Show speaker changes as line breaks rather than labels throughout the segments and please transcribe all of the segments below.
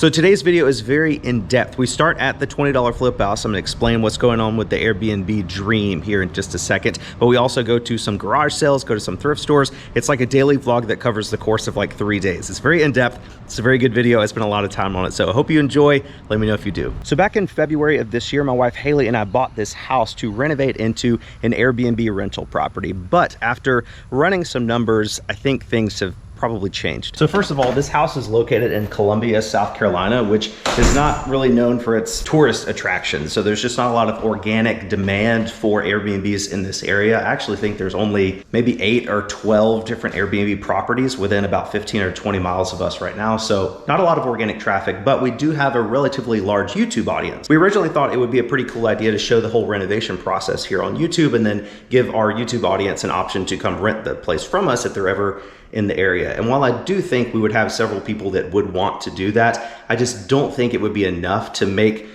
So today's video is very in-depth. We start at the $20 flip house. I'm gonna explain what's going on with the Airbnb dream here in just a second, but we also go to some garage sales, go to some thrift stores. It's like a daily vlog that covers the course of like 3 days. It's very in-depth. It's a very good video. I spent a lot of time on it, so I hope you enjoy. Let me know if you do. So back in February of this year, my wife Haley and I bought this house to renovate into an Airbnb rental property. But after running some numbers, I think things have probably changed. So first of all, this house is located in Columbia, South Carolina, which is not really known for its tourist attractions. So there's just not a lot of organic demand for Airbnbs in this area. I actually think there's only maybe 8 or 12 different Airbnb properties within about 15 or 20 miles of us right now. So not a lot of organic traffic, but we do have a relatively large YouTube audience. We originally thought it would be a pretty cool idea to show the whole renovation process here on YouTube and then give our YouTube audience an option to come rent the place from us if they're ever in the area. And while I do think we would have several people that would want to do that, I just don't think it would be enough to make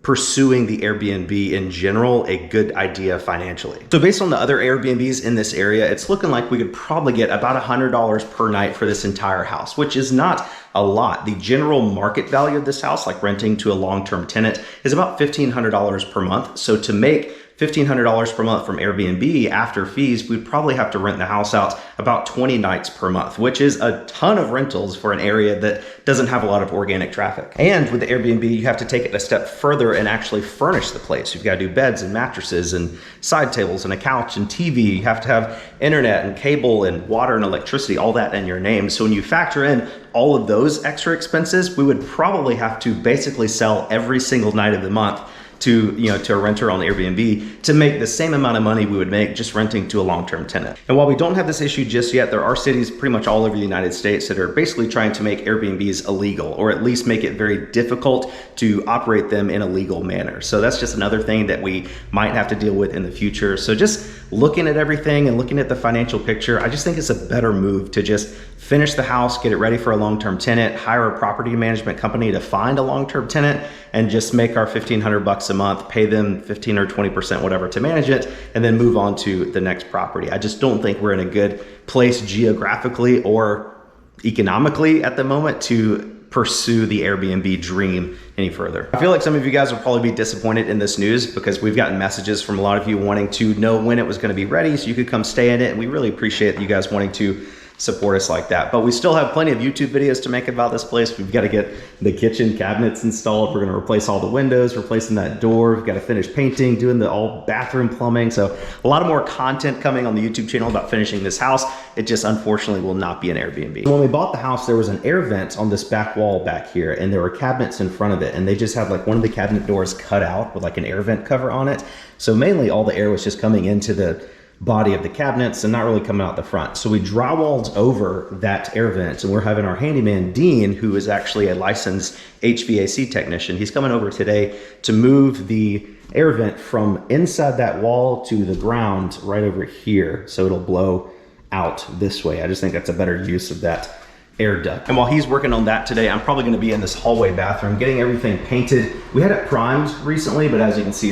pursuing the Airbnb in general a good idea financially. So based on the other Airbnbs in this area, it's looking like we could probably get about $100 per night for this entire house, which is not a lot. The general market value of this house, like renting to a long-term tenant, is about $1,500 per month. So to make $1,500 per month from Airbnb after fees, we'd probably have to rent the house out about 20 nights per month, which is a ton of rentals for an area that doesn't have a lot of organic traffic. And with the Airbnb, you have to take it a step further and actually furnish the place. You've got to do beds and mattresses and side tables and a couch and TV. You have to have internet and cable and water and electricity, all that in your name. So when you factor in all of those extra expenses, we would probably have to basically sell every single night of the month to a renter on Airbnb to make the same amount of money we would make just renting to a long-term tenant. And while we don't have this issue just yet, there are cities pretty much all over the United States that are basically trying to make Airbnbs illegal, or at least make it very difficult to operate them in a legal manner. So that's just another thing that we might have to deal with in the future. So just looking at everything and looking at the financial picture, I just think it's a better move to just finish the house, get it ready for a long-term tenant, hire a property management company to find a long-term tenant, and just make our $1,500 a month, pay them 15 or 20%, whatever, to manage it, and then move on to the next property. I just don't think we're in a good place geographically or economically at the moment to pursue the Airbnb dream any further. I feel like some of you guys will probably be disappointed in this news because we've gotten messages from a lot of you wanting to know when it was going to be ready so you could come stay in it, and we really appreciate you guys wanting to support us like that. But we still have plenty of YouTube videos to make about this place. We've got to get the kitchen cabinets installed. We're going to replace all the windows, replacing that door. We've got to finish painting, doing the all bathroom plumbing. So a lot of more content coming on the YouTube channel about finishing this house. It just unfortunately will not be an Airbnb. When we bought the house, there was an air vent on this back wall back here, and there were cabinets in front of it, and they just have like one of the cabinet doors cut out with like an air vent cover on it. So mainly all the air was just coming into the body of the cabinets and not really coming out the front. So we drywalled over that air vent, and we're having our handyman Dean, who is actually a licensed HVAC technician. He's coming over today to move the air vent from inside that wall to the ground right over here, so it'll blow out this way. I just think that's a better use of that air duct. And while he's working on that today, I'm probably going to be in this hallway bathroom getting everything painted. We had it primed recently, but as you can see,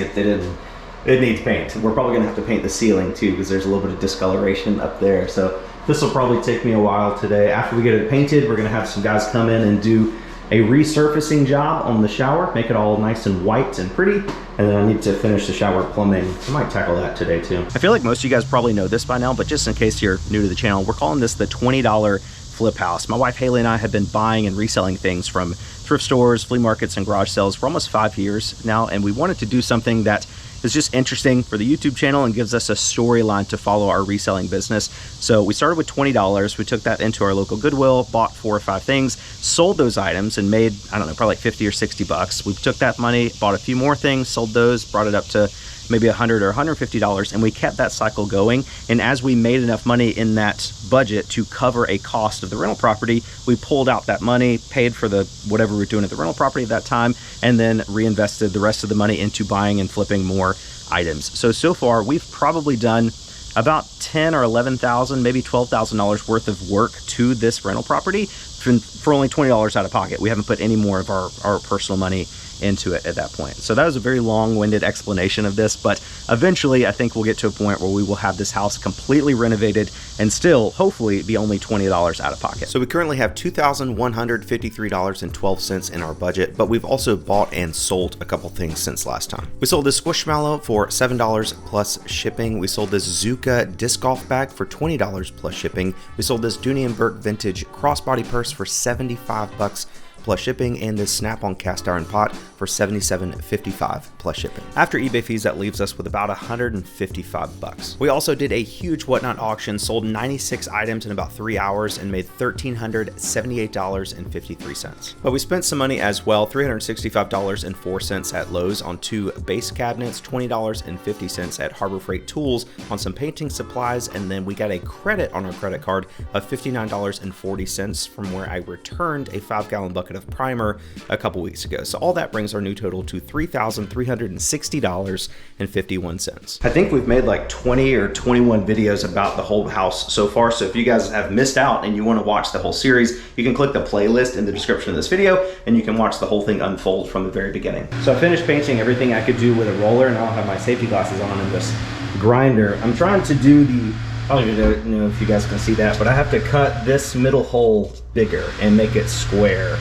it needs paint. We're probably gonna have to paint the ceiling too because there's a little bit of discoloration up there. So this will probably take me a while today. After we get it painted, we're gonna have some guys come in and do a resurfacing job on the shower, make it all nice and white and pretty. And then I need to finish the shower plumbing. I might tackle that today too. I feel like most of you guys probably know this by now, but just in case you're new to the channel, we're calling this the $20 flip house. My wife Haley and I have been buying and reselling things from thrift stores, flea markets, and garage sales for almost 5 years now, and we wanted to do something that is just interesting for the YouTube channel and gives us a storyline to follow our reselling business. So we started with $20. We took that into our local Goodwill, bought 4 or 5 things, sold those items, and made, I don't know, probably like 50 or 60 bucks. We took that money, bought a few more things, sold those, brought it up to maybe $100 or $150, and we kept that cycle going. And as we made enough money in that budget to cover a cost of the rental property, we pulled out that money, paid for the whatever we were doing at the rental property at that time, and then reinvested the rest of the money into buying and flipping more items. So far we've probably done about 10 or 11,000, maybe $12,000 worth of work to this rental property for only $20 out of pocket. We haven't put any more of our personal money into it at that point. So that was a very long-winded explanation of this, but eventually I think we'll get to a point where we will have this house completely renovated and still hopefully be only $20 out of pocket. So we currently have $2,153.12 in our budget, but we've also bought and sold a couple things since last time. We sold this Squishmallow for $7 plus shipping. We sold this Zuka disc golf bag for $20 plus shipping. We sold this Dooney & Burke vintage crossbody purse for $75 plus shipping, and this Snap-on cast iron pot for $77.55 plus shipping. After eBay fees, that leaves us with about $155. We also did a huge Whatnot auction, sold 96 items in about 3 hours, and made $1,378.53. But we spent some money as well, $365.04 at Lowe's on 2 base cabinets, $20.50 at Harbor Freight Tools on some painting supplies, and then we got a credit on our credit card of $59.40 from where I returned a 5-gallon bucket of primer a couple weeks ago. So all that brings our new total to $3,360.51. I think we've made like 20 or 21 videos about the whole house so far. So if you guys have missed out and you want to watch the whole series, you can click the playlist in the description of this video and you can watch the whole thing unfold from the very beginning. So I finished painting everything I could do with a roller, and I'll have my safety glasses on and this grinder. I'm trying to do the, I don't even know if you guys can see that, but I have to cut this middle hole bigger and make it square.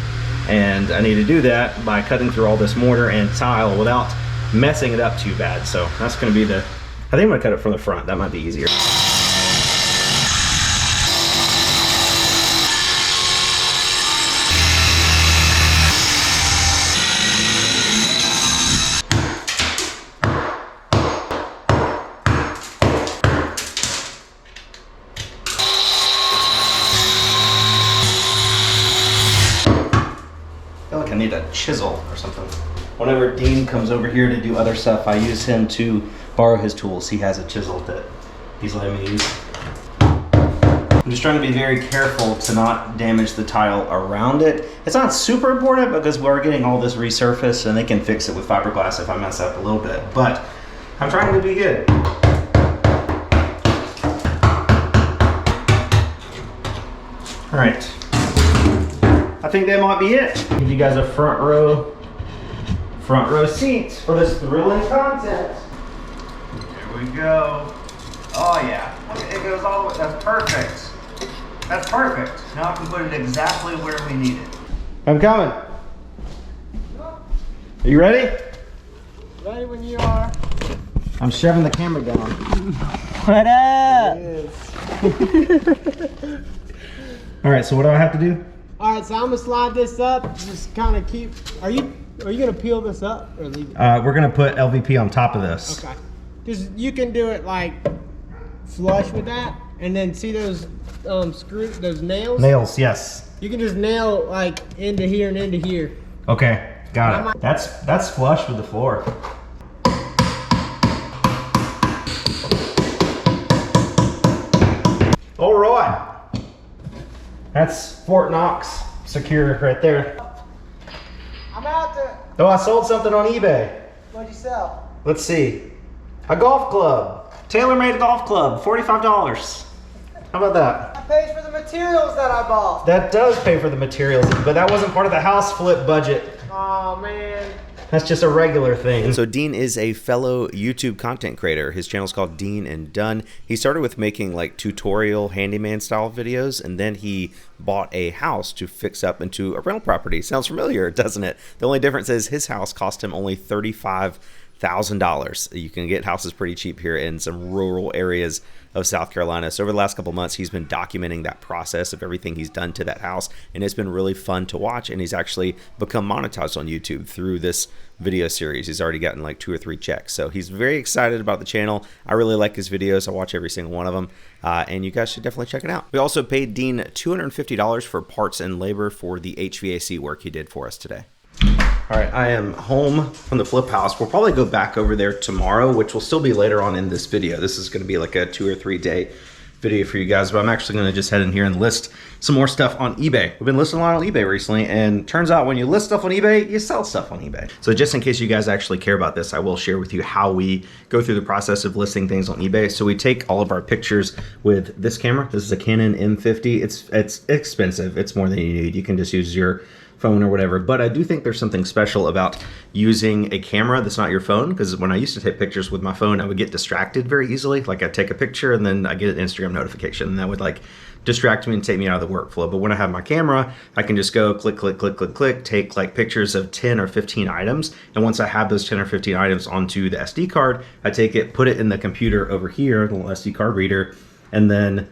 And I need to do that by cutting through all this mortar and tile without messing it up too bad. So that's gonna be the, I think I'm gonna cut it from the front. That might be easier. I need a chisel or something. Whenever Dean comes over here to do other stuff, I use him to borrow his tools. He has a chisel that he's letting me use. I'm just trying to be very careful to not damage the tile around it. It's not super important because we're getting all this resurfaced and they can fix it with fiberglass if I mess up a little bit, but I'm trying to be good. All right. I think that might be it. Give you guys a front row seats for this thrilling content. Here we go. Oh yeah, it goes all the way. That's perfect. That's perfect. Now I can put it exactly where we need it. I'm coming. Are you ready?
Ready when you are.
I'm shoving the camera down.
What up?
All right, so what do I have to do?
All right, so I'm gonna slide this up. Just kind of keep. Are you gonna peel this up or leave it?
We're gonna put LVP on top of this.
Okay. Just you can do it like flush with that, and then see those those nails.
Nails, yes.
You can just nail like into here and into here.
Okay, got it. That's flush with the floor. All right. That's Fort Knox secure right there.
I'm out to.
Oh, I sold something on eBay.
What'd you sell?
Let's see. A golf club. Tailor-made golf club, $45. How about that?
That pays for the materials that I bought.
That does pay for the materials, but that wasn't part of the house flip budget.
Oh man.
That's just a regular thing. So Dean is a fellow YouTube content creator. His channel is called Dean and Done. He started with making like tutorial handyman style videos, and then he bought a house to fix up into a rental property. Sounds familiar, doesn't it? The only difference is his house cost him only $35,000. You can get houses pretty cheap here in some rural areas of South Carolina. So over the last couple months, he's been documenting that process of everything he's done to that house, and it's been really fun to watch. And he's actually become monetized on YouTube through this video series. He's already gotten like 2 or 3 checks. So he's very excited about the channel. I really like his videos. I watch every single one of them, and you guys should definitely check it out. We also paid Dean $250 for parts and labor for the HVAC work he did for us today. All right, I am home from the flip house. We'll probably go back over there tomorrow, which will still be later on in this video. This is gonna be like a 2 or 3 day video for you guys, but I'm actually going to just head in here and list some more stuff on eBay. We've been listing a lot on eBay recently, and turns out when you list stuff on eBay, you sell stuff on eBay. So just in case you guys actually care about this, I will share with you how we go through the process of listing things on eBay. So we take all of our pictures with this camera. This is a Canon M50. It's expensive. It's more than you need. You can just use your phone or whatever, but I do think there's something special about using a camera that's not your phone, because when I used to take pictures with my phone, I would get distracted very easily. Like I'd take a picture and then I get an Instagram notification, and that would like distract me and take me out of the workflow. But when I have my camera, I can just go click, click, click, click, click, take like pictures of 10 or 15 items. And once I have those 10 or 15 items onto the SD card, I take it, put it in the computer over here, the little SD card reader, and then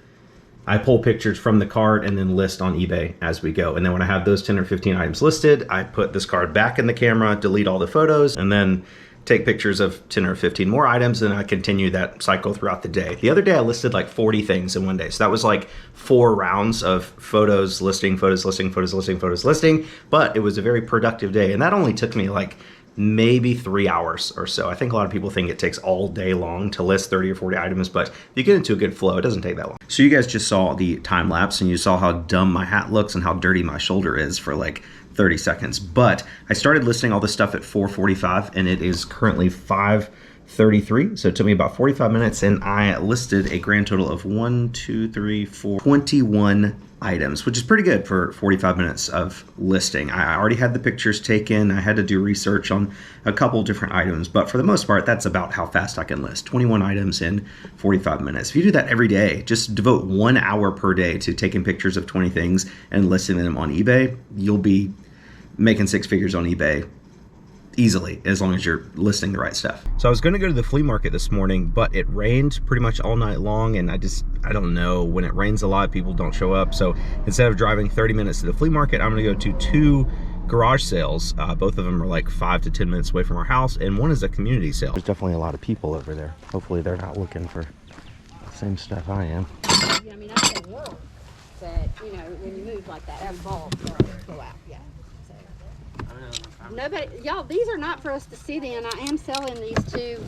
I pull pictures from the card and then list on eBay as we go. And then when I have those 10 or 15 items listed, I put this card back in the camera, delete all the photos, and then take pictures of 10 or 15 more items, and I continue that cycle throughout the day. The other day I listed like 40 things in one day. So that was like 4 rounds of photos listing, photos listing, photos listing, photos listing, but it was a very productive day. And that only took me like maybe 3 hours or so. I think a lot of people think it takes all day long to list 30 or 40 items, but if you get into a good flow, it doesn't take that long. So you guys just saw the time lapse, and you saw how dumb my hat looks and how dirty my shoulder is for like 30 seconds. But I started listing all this stuff at 4:45, and it is currently 5:33. So it took me about 45 minutes, and I listed a grand total of 21 items, which is pretty good for 45 minutes of listing. I already had the pictures taken. I had to do research on a couple different items, but for the most part, that's about how fast I can list. 21 items in 45 minutes. If you do that every day, just devote 1 hour per day to taking pictures of 20 things and listing them on eBay, you'll be making 6 figures on eBay easily, as long as you're listing the right stuff. So I was going to go to the flea market this morning, but it rained pretty much all night long, and I don't know, when it rains a lot, people don't show up. So instead of driving 30 minutes to the flea market, I'm going to go to 2 garage sales. Both of them are like 5 to 10 minutes away from our house, and one is a community sale. There's definitely a lot of people over there. Hopefully they're not looking for the same stuff I am.
I mean, that's the world that, you know, when you move like that, that ball go out, yeah. Nobody, y'all, these are not for us to sit in. I am selling these 2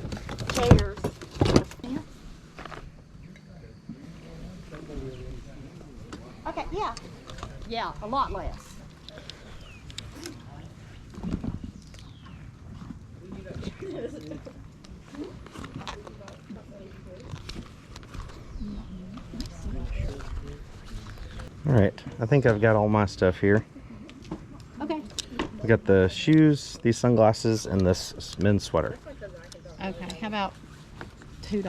chairs. Okay, yeah. Yeah, a lot less.
All right, I think I've got all my stuff here.
Okay.
We got the shoes, these sunglasses, and this men's sweater.
Okay, how about $2?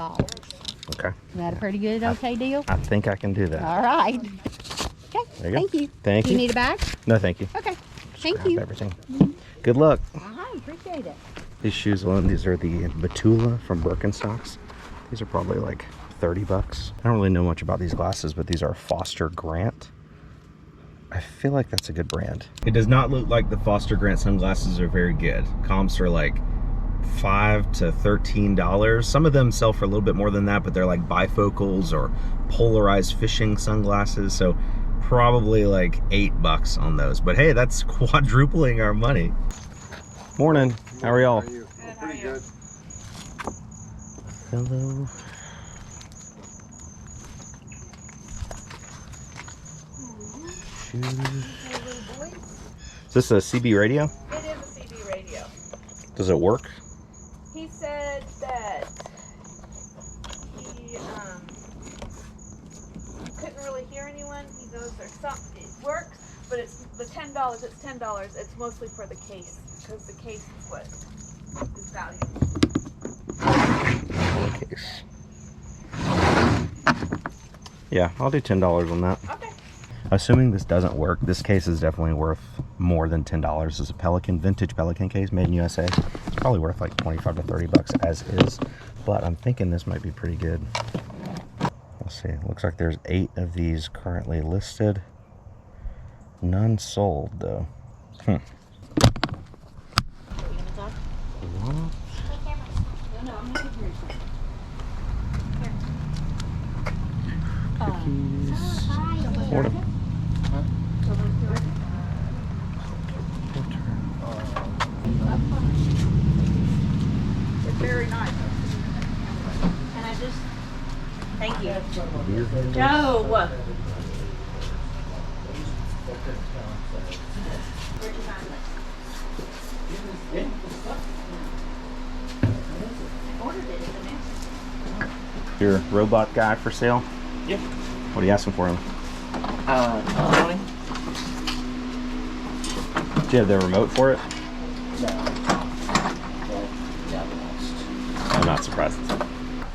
Okay.
Is that a pretty good okay deal?
I think I can do that.
All right. Okay,
There you go.
thank you.
Thank
Do
you.
you need a bag?
No, thank you.
Okay, thank
Grab
you.
everything. Good luck.
Appreciate it.
These shoes alone, these are the Batula from Birkenstocks. These are probably like 30 bucks. I don't really know much about these glasses, but these are Foster Grant. I feel like that's a good brand. It does not look like the Foster Grant sunglasses are very good. Comps are like $5 to $13. Some of them sell for a little bit more than that, but they're like bifocals or polarized fishing sunglasses. So probably like $8 on those. But hey, that's quadrupling our money. Morning. How are y'all?
Good, how are you?
Hello. Shoes. Is this a CB radio?
It is a CB radio.
Does it work?
He said that he couldn't really hear anyone. He knows there's something. It works, but it's the $10. It's $10. It's mostly for the case, because the case is what is valuable.
Case. Yeah, I'll do $10 on that.
Okay.
Assuming this doesn't work, this case is definitely worth more than $10. It's a Pelican, vintage Pelican case made in USA. It's probably worth like 25 to 30 bucks as is, but I'm thinking this might be pretty good. Let's see, it looks like there's 8 of these currently listed. None sold though. What? Cookies. Morning.
It's very nice.
And I just Thank you.
No.
Your robot guy for sale?
Yep.
What are you asking for him?
20.
Do you have the remote for it? I'm not surprised.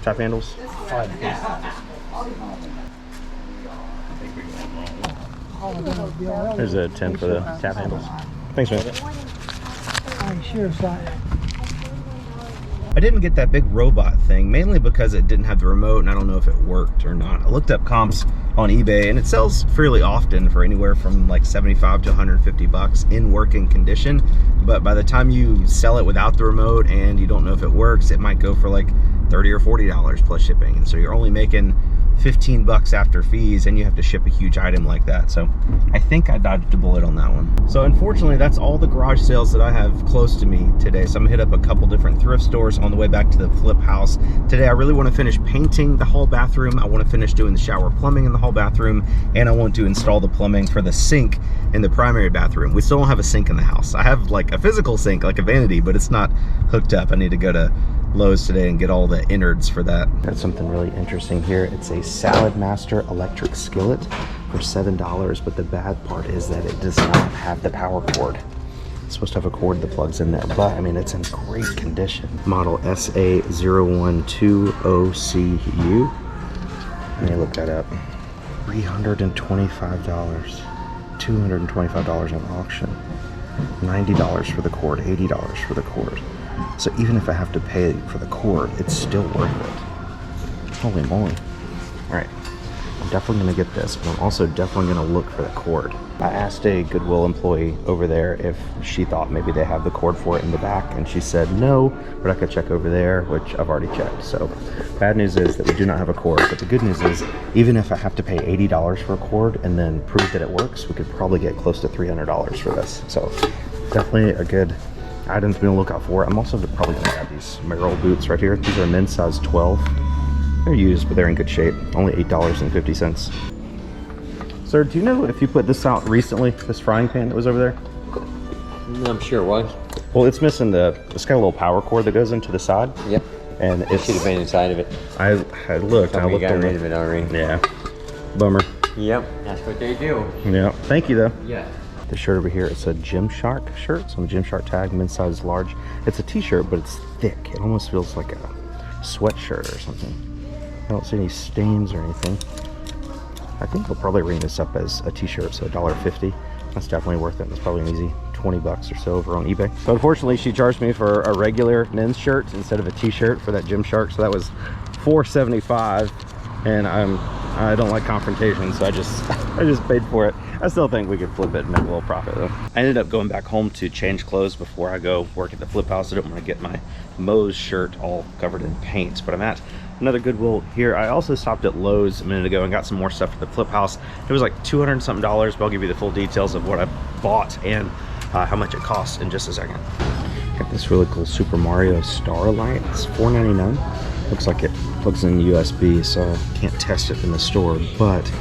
Tap handles? There's a 10 for the tap handles. Thanks, man. I didn't get that big robot thing, mainly because it didn't have the remote and I don't know if it worked or not. I looked up comps on eBay and it sells fairly often for anywhere from like 75 to 150 bucks in working condition. But by the time you sell it without the remote and you don't know if it works, it might go for like $30 or $40 plus shipping. And so you're only making 15 bucks after fees and you have to ship a huge item like that. So I think I dodged a bullet on that one. So unfortunately, that's all the garage sales that I have close to me today. So I'm gonna hit up a couple different thrift stores on the way back to the flip house. Today, I really want to finish painting the hall bathroom. I want to finish doing the shower plumbing in the hall bathroom, and I want to install the plumbing for the sink in the primary bathroom. We still don't have a sink in the house. I have like a physical sink, like a vanity, but it's not hooked up. I need to go to Lowe's today and get all the innards for that. Got something really interesting here. It's a Salad Master electric skillet for $7, but the bad part is that it does not have the power cord. It's supposed to have a cord that plugs in there, but I mean, it's in great condition. Model SA0120CU. Let me look that up. $325. $225 on auction. $90 for the cord, $80 for the cord. So even if I have to pay for the cord, it's still worth it. Holy moly. All right, I'm definitely gonna get this, but I'm also definitely gonna look for the cord. I asked a Goodwill employee over there if she thought maybe they have the cord for it in the back, and she said no, but I could check over there, which I've already checked. So bad news is that we do not have a cord, but the good news is even if I have to pay $80 for a cord and then prove that it works, we could probably get close to $300 for this. So definitely a good item to be on the lookout for. I'm also probably gonna grab these Merrill boots right here. These are men's size 12. They're used, but they're in good shape. Only $8.50. Sir, do you know if you put this out recently, this frying pan that was over there?
I'm sure it was.
Well, it's missing it's got a little power cord that goes into the side.
Yep.
And it
Should have been inside of it.
I looked.
Oh,
I
we
looked
got
on
rid of it already.
Yeah. Bummer.
Yep. That's what they do.
Yeah. Thank you though.
Yeah.
The shirt over here, it's a Gymshark shirt. So on the Gymshark tag, men's size large. It's a t-shirt, but it's thick. It almost feels like a sweatshirt or something. I don't see any stains or anything. I think they'll probably ring this up as a t-shirt, so $1.50. That's definitely worth it. It's probably an easy 20 bucks or so over on eBay. So unfortunately, she charged me for a regular men's shirt instead of a t-shirt for that Gymshark. So that was $4.75, and I don't like confrontation, so I just paid for it. I still think we could flip it and make a little profit though. I ended up going back home to change clothes before I go work at the flip house. I don't want to get my Moe's shirt all covered in paint, but I'm at another Goodwill here. I also stopped at Lowe's a minute ago and got some more stuff for the flip house. It was like $200 and something, but I'll give you the full details of what I bought and how much it costs in just a second. Got this really cool Super Mario Starlight. It's $4.99. Looks like it plugs in USB, so I can't test it in the store, but I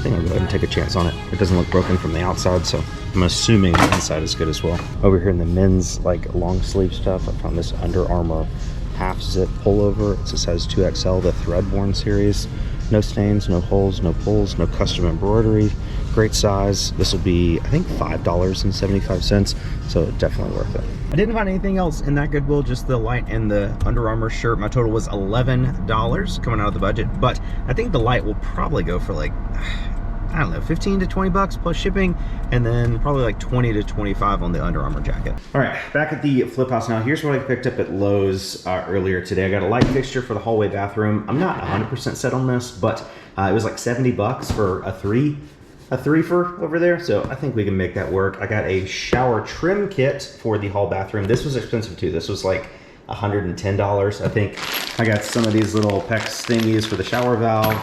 think I'll go ahead and take a chance on it. It doesn't look broken from the outside, so I'm assuming the inside is good as well. Over here in the men's like long sleeve stuff, I found this Under Armour half zip pullover. It's a size 2XL, the Threadborne series. No stains, no holes, no pulls, no custom embroidery. Great size. This will be, I think, $5.75, so definitely worth it. I didn't find anything else in that Goodwill, just the light and the Under Armour shirt. My total was $11 coming out of the budget, but I think the light will probably go for like, I don't know, 15 to 20 bucks plus shipping, and then probably like 20 to 25 on the Under Armour jacket. All right, back at the flip house now. Here's what I picked up at Lowe's earlier today. I got a light fixture for the hallway bathroom. I'm not 100% set on this, but it was like 70 bucks for a three-fer over there, so I think we can make that work. I got a shower trim kit for the hall bathroom. This was expensive too. This was like $110, I think. I got some of these little PEX thingies for the shower valve.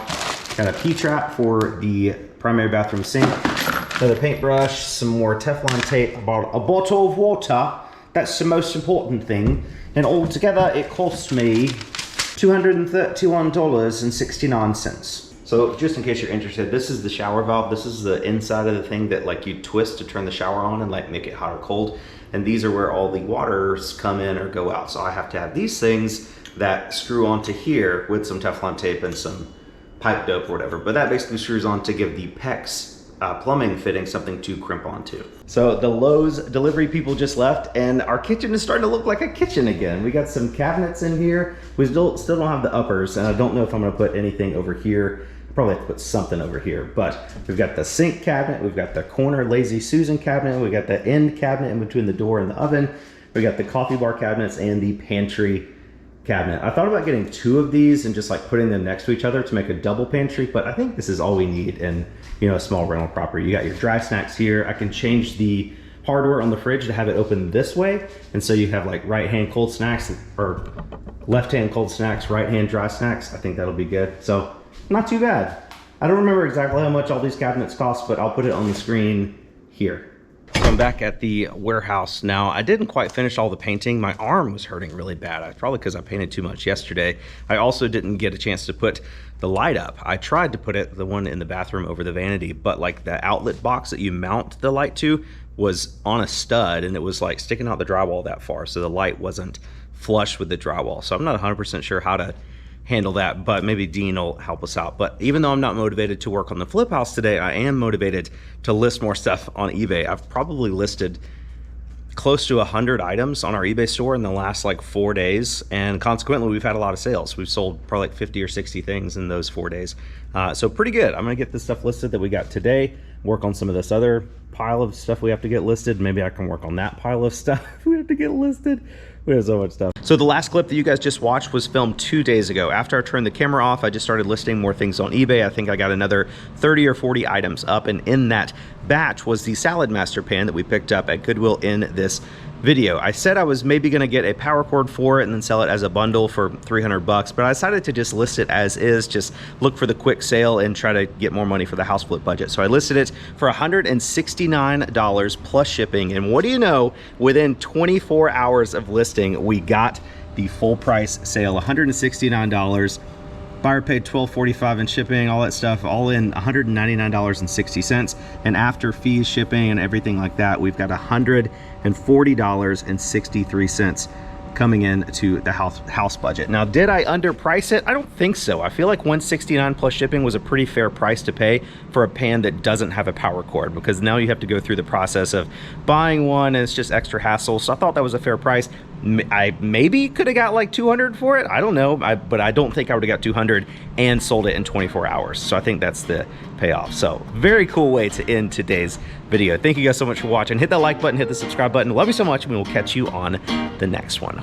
Got a P-trap for the primary bathroom sink. Another paintbrush, some more Teflon tape. I bought a bottle of water. That's the most important thing. And altogether, it cost me $231.69. So just in case you're interested, this is the shower valve. This is the inside of the thing that like you twist to turn the shower on and like make it hot or cold. And these are where all the waters come in or go out. So I have to have these things that screw onto here with some Teflon tape and some pipe dope or whatever. But that basically screws on to give the PEX plumbing fitting something to crimp onto. So the Lowe's delivery people just left and our kitchen is starting to look like a kitchen again. We got some cabinets in here. We still don't have the uppers, and I don't know if I'm gonna put anything over here. Probably have to put something over here, but we've got the sink cabinet, we've got the corner Lazy Susan cabinet, we got the end cabinet in between the door and the oven, we got the coffee bar cabinets and the pantry cabinet. I thought about getting 2 of these and just like putting them next to each other to make a double pantry, but I think this is all we need in, you know, a small rental property. You got your dry snacks here. I can change the hardware on the fridge to have it open this way, and so you have like right hand cold snacks or left hand cold snacks, right hand dry snacks. I think that'll be good. So not too bad. I don't remember exactly how much all these cabinets cost, but I'll put it on the screen here. So I'm back at the warehouse now. I didn't quite finish all the painting. My arm was hurting really bad. Probably because I painted too much yesterday. I also didn't get a chance to put the light up. I tried to put it, the one in the bathroom, over the vanity, but like the outlet box that you mount the light to was on a stud and it was like sticking out the drywall that far. So the light wasn't flush with the drywall. So I'm not 100% sure how to handle that, but maybe Dean will help us out. But even though I'm not motivated to work on the flip house today, I am motivated to list more stuff on eBay. I've probably listed close to 100 items on our eBay store in the last like 4 days, and consequently we've had a lot of sales. We've sold probably like 50 or 60 things in those 4 days. So pretty good. I'm gonna get this stuff listed that we got today, work on some of this other pile of stuff we have to get listed. Maybe I can work on that pile of stuff we have to get listed. We have so much stuff. So the last clip that you guys just watched was filmed 2 days ago. After I turned the camera off, I just started listing more things on eBay. I think I got another 30 or 40 items up, and in that batch was the Salad Master pan that we picked up at Goodwill in this video. I said I was maybe gonna get a power cord for it and then sell it as a bundle for 300 bucks, but I decided to just list it as is, just look for the quick sale and try to get more money for the house flip budget. So I listed it for $169 plus shipping, and what do you know, within 24 hours of listing, we got the full price sale, $169. Buyer paid $12.45 in shipping, all that stuff, all in $199.60. And after fees, shipping, and everything like that, we've got $140.63 coming in to the house budget. Now, did I underprice it? I don't think so. I feel like $169 plus shipping was a pretty fair price to pay for a pan that doesn't have a power cord, because now you have to go through the process of buying one and it's just extra hassle. So I thought that was a fair price. I maybe could have got like 200 for it. I don't know, but I don't think I would have got 200 and sold it in 24 hours. So I think that's the payoff. So very cool way to end today's video. Thank you guys so much for watching. Hit that like button, hit the subscribe button. Love you so much, and we will catch you on the next one.